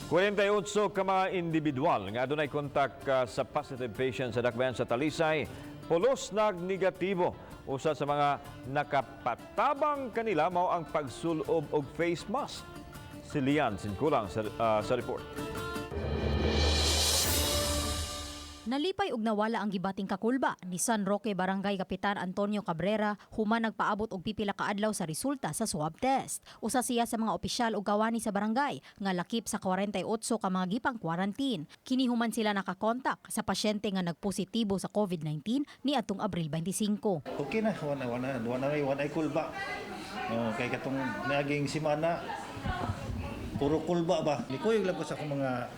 48 ka mga individual nga adunay kontak sa positive patient sa dakbayan sa Talisay, pulos nag-negatibo. Usa sa mga nakapatabang kanila mao ang pagsulob og face mask. Si Lian Sinkulang sa report. Nalipay og nawala ang gibating kakulba ni San Roque Barangay Kapitan Antonio Cabrera human nagpaabot og pipila ka adlaw sa resulta sa swab test. Usa siya sa mga opisyal ug kawani sa barangay nga lakip sa 48 ka mga gipang quarantine. Kini human sila nakakontak sa pasyente nga nagpositibo sa COVID-19 ni atong Abril 25. Okay na, wanay kulba. Kay katong naging simana, puro kulba ba? Likuyog lang ko sa akong mga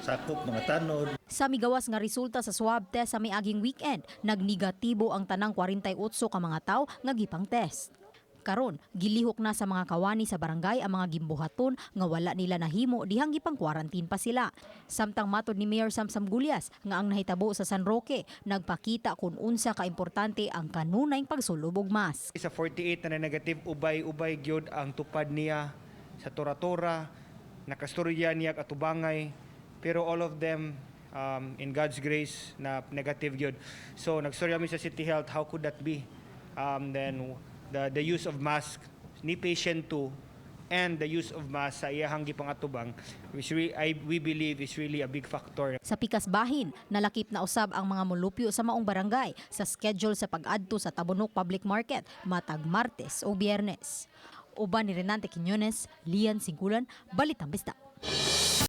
sakop, mga tanod. Sa migawas nga resulta sa swab test sa miaging weekend, nagnegatibo ang tanang 48 ka mga tawo nga gipang test. Karon, gilihok na sa mga kawani sa barangay ang mga gimbuhaton nga wala nila nahimo dihang gipang quarantine pa sila. Samtang matod ni Mayor Samsam Gulyas nga ang nahitabo sa San Roque, nagpakita kung unsa ka importante ang kanunayng pagsulob og mask. Sa 48 na negative, ubay-ubay gyud ang tupad niya sa tora-tora, nakastorya niya katubangay, pero all of them in God's grace na negative gyud. So nagstorya mi sa City Health, how could that be? Then the use of mask ni patient 2 and the use of mask sa iyahang gipang atubang, which we believe is really a big factor. Sa pikas bahin, nalakip na usab ang mga molupyo sa maong barangay sa schedule sa pag-adto sa Tabunok Public Market matag Martes o Biyernes. Uban ni Renante Quiñones, Lian Sinkulan, Balitang Bista.